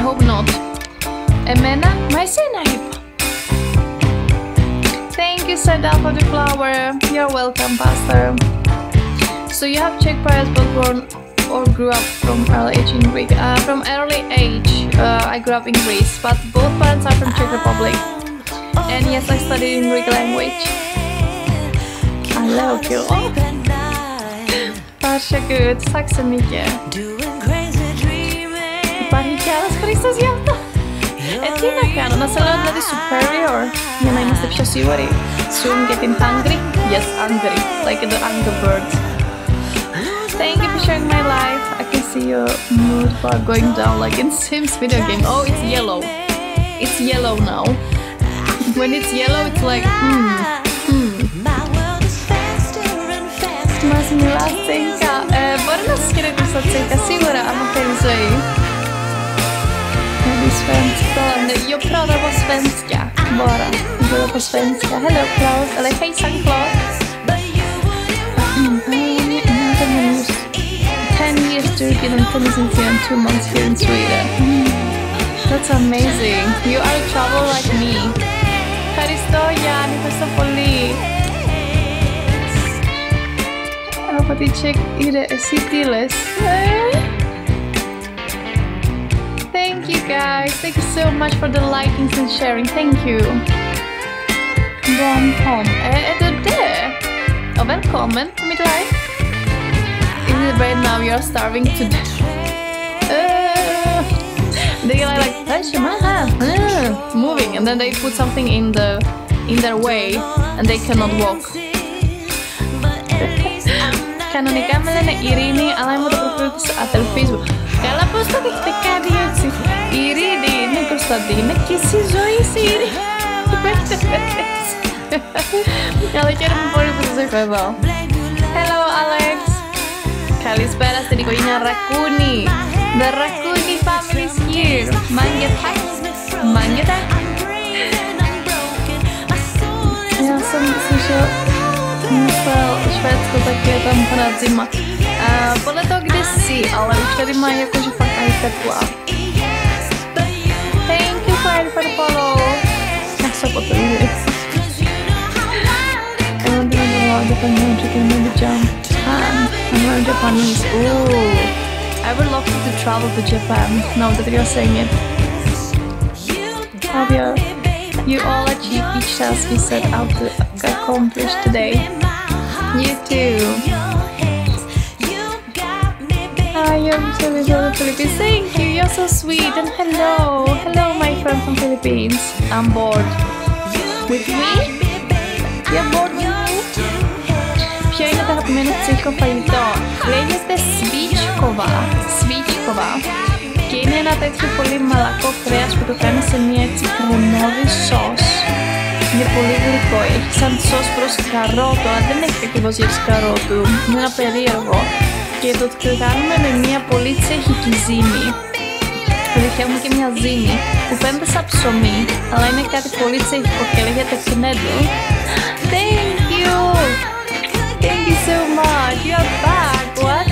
hope not. Εμένα, μα εσένα είπα. Thank you, Sardal, for the flower. You're welcome, Pastor. So you have Czech parents but born or grew up from early age in Greek? From early age, I grew up in Greece, but both parents are from Czech Republic. And yes, I studied in Greek language. I love you. Varsågod, tack så mycket. Υπάρχει κι άλλος Χρήστος γι' αυτό. Τι να κάνω, να σε λέω δηλαδή superior για να είμαστε πιο σίγουροι. Soon getting hungry? Yes, hungry, like the Angry Birds. Thank you for sharing my life. I can see your mood bar going down like in Sims video game. Oh, it's yellow. It's yellow now. When it's yellow, it's like, Μας μιλάς τσέχικα. Μπορεί να σας χαιρετήσω τσέχικα, σίγουρα, άμα θέλει ζωή. Är du svenska? Jag pratar på svenska bara. Jag pratar på svenska. Hello Claus. Eller hejsan Claus. 10 years Turkey and Tunisia and 2 months here in Sweden. That's amazing. You are a traveler like me. Ευχαριστώ Γιάννη, ευχαριστώ πολύ. Από τη Czech είδε εσύ τι λες. Thank you guys. Thank you so much for the likings and sharing. Thank you. Warm home. Är du där? Och välkommen till mitt live. Is it right now you're starving to death? They are like moving and then they put something in their way and they cannot walk. Κανονικά με λένε Ειρήνη, αλλά είμαι το προφίλ της αδελφής μου. Καλά, πώς το έχετε κάνει έτσι. Η Ειρήνη είναι η Κωνσταντίνα και εσύ ζωή είσαι η Ειρήνη. Τι που έχετε φέρει έτσι. Αλλά χαίρομαι πολύ που σας έχω εδώ. Hello Alex. Καλησπέρα στην οικογένεια Ρακούνι. The Raccoon family is here. Mange tack. Mange tack. Ja sam slyšel Švédsko, tak je tam pořád zima. Podle toho, kde jsi, ale už tady mají jakože fakt aj tepla. Thank you for the follow. Já se potom jdu. I want to know Japanese chicken maybe jump. I'm learning Japanese. Ooh. I would love to travel to Japan now that you're saying it. Hope you all achieve each task you set out to accomplish today. You too. Hi, I'm so from the Philippines. Thank you, you're so sweet. And hello, my friend from Philippines. I'm bored. With me? You're bored with me? Ποιο είναι το αγαπημένο τσίχο φαγητό? Λέγεται σβίτσικοβα και είναι ένα τέτοιο πολύ μαλακό κρέας που το κάνει σε μια έτσι κρεμόδι σως. Είναι πολύ γλυκό, έχει σαν σως προς καρότο, αλλά δεν έχει ακριβώς γεύση καρότου. Είναι ένα περίεργο και το κάνουμε με μια πολύ τσεχική ζύμη. Φτιάχνουμε και μια ζύμη που φαίνεται σαν ψωμί, αλλά είναι κάτι πολύ τσεχικό και λέγεται knedl. Thank you! Thank you so much! You're back! What?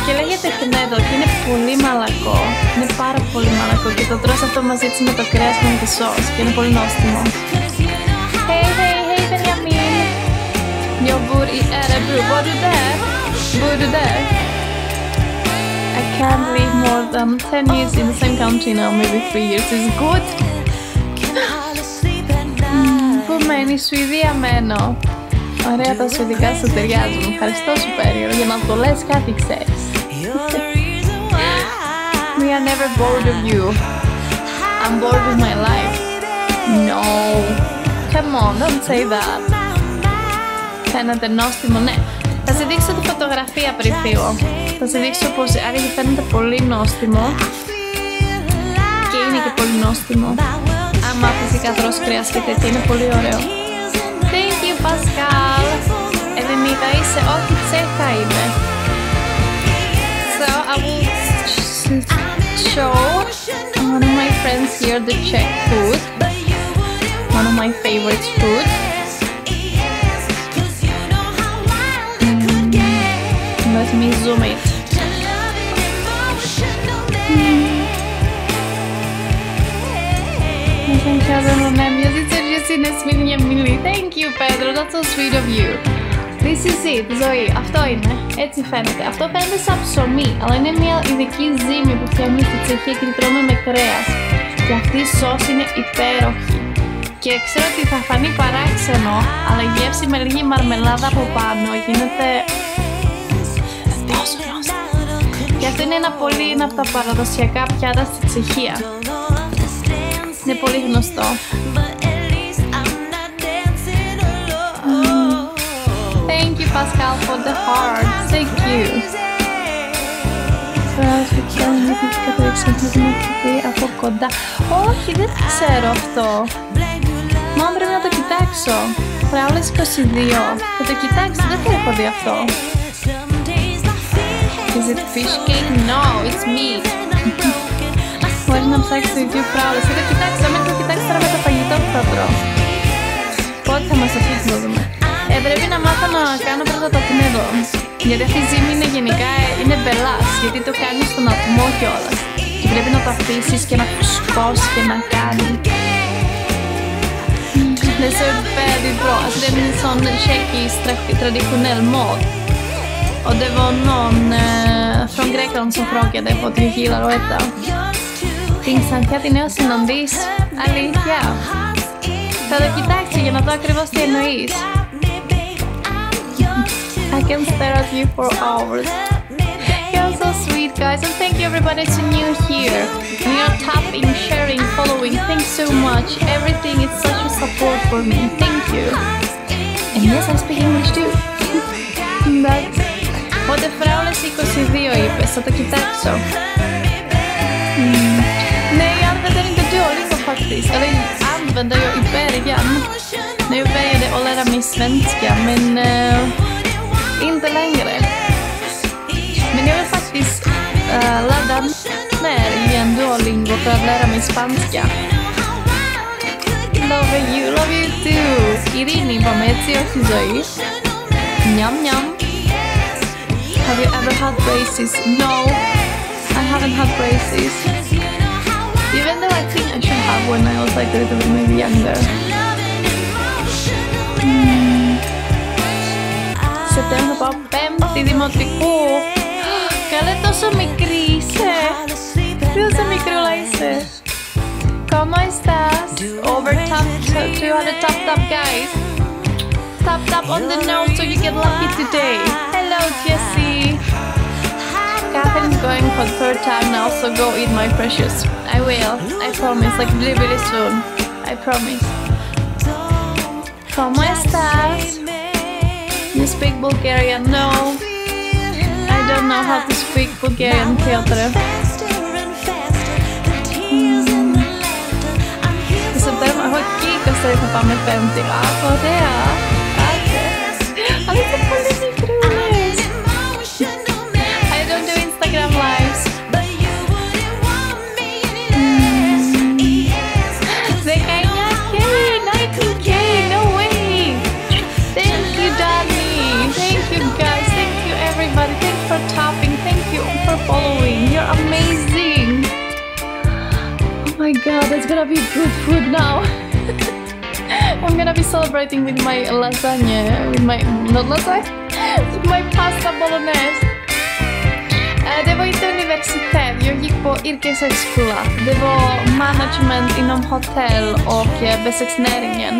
Και λέγεται knedl και είναι πολύ μαλακό. Είναι πάρα πολύ μαλακό και το τρως αυτό μαζί έτσι με το κρέας και με τη σως και είναι πολύ νόστιμο. Hey Benjamin! Jag bor i Örebro. Var du där? Bor du där? I can't live more than 10 years in the same country now, maybe 3 years is good. Πού μένει, Σουηδία μένω. Ωραία τα σουηδικά σου ταιριάζουν. Ευχαριστώ σου Πέριο για να το λες κάτι ξέρεις. We are never bored of you. I'm bored with my life. No. Come on, don't say that. Φαίνεται νόστιμο, ναι. Θα σε δείξω τη φωτογραφία πριν φύγω. Θα σε δείξω πως άραγε φαίνεται πολύ νόστιμο. Και είναι και πολύ νόστιμο. Άμα φυσικά τρως κρέας και τέτοια είναι πολύ ωραίο. Thank you Pascal. Ελληνίδα είσαι, όχι Τσέχα είμαι. So I will show one of my friends here the Czech food. One of my favorite food. Let me zoom it. είναι σμήνια. Thank you, Pedro, that's so sweet of you. This is it, ζωή, αυτό είναι, έτσι φαίνεται. Αυτό φαίνεται σαν ψωμί, αλλά είναι μια ειδική ζύμη που φτιάχνει στη Τσεχία και τη τρώμε με κρέας. Και αυτή η σως είναι υπέροχη. Και ξέρω ότι θα φανεί παράξενο, αλλά η γεύση με λίγη μαρμελάδα από πάνω γίνεται τόσο γνωστή. Και αυτό είναι ένα από τα παραδοσιακά πιάτα στη Τσεχία. Είναι πολύ γνωστό. Thank you, Pascal, for the heart. Thank you. Από κοντά. Όχι, δεν ξέρω αυτό. Μα πρέπει να το κοιτάξω. Φράουλες 22. Θα το κοιτάξω, δεν το έχω δει αυτό. Is it fish cake? No, it's meat. Μπορείς να ψάξεις το YouTube φράουλες. Θα το κοιτάξω, μην το κοιτάξω τώρα με το φαγητό που θα τρώω. Πότε θα μας αφήσει να δούμε. Πρέπει να μάθω να κάνω πρώτα το κνέδο. Γιατί αυτή η ζύμη είναι γενικά είναι μπελάς. Γιατί το κάνει στον ατμό κιόλας. Και πρέπει να το αφήσεις και να φουσκώσει και να κάνει. Det ser väldigt bra, alltså det är en sån tjeckisk traditionell mat. Och det var någon från Grekland som frågade på att vi gillar att äta. Tingsan κάτι νέο συναντής, αλήθεια. Θα το κοιτάξω για να δω ακριβώς τι εννοείς. I can stare at you for hours. You're so sweet, guys, and thank you everybody that's new here. And you're tapping, sharing, following. Thanks so much. Everything is such a support for me. Thank you. And yes, I speak English too. That's... Οπότε φράουλες 22 είπες, θα το κοιτάξω. Nej, jag använder inte Duolingo faktiskt. Eller använder jag i början. När jag började att lära mig svenska, men inte längre. Men jag vill faktiskt ladda ner igen Duolingo för att lära mig spanska. Love you too. Irini var med till oss i Zoe. Njam njam. Have you ever had braces? No, I haven't had braces. Even though I think I should have when I was like a little bit maybe younger. Σεπτέμβριο πάω 5η δημοτικού. Καλέ, τόσο μικρή είσαι. Τόσο μικρούλα είσαι. ¿Cómo estás? Over tap 200 tap guys. Tap on the nose so you get lucky today. Hello Jessie. Catherine's going for the third time now, so go eat my precious. I will. I promise. Like really soon. I promise. ¿Cómo estás? You speak Bulgarian? No. I don't know how to speak Bulgarian, Piotr. Så der må jeg ha kikket og se på 50. Ja, for det er. Han er så veldig rolig. I don't do Instagram lives. Det kan jeg ikke. No way. Thank you, Danny. Thank you, guys. Thank you, everybody. Thank you for tapping. Thank you for following. You're amazing. Oh my god, it's gonna be good food now. I'm gonna be celebrating with my lasagna, with my pasta bolognese. Det var inte universitet, jag gick på yrkeshögskola. Det var management inom hotell och besöksnäringen.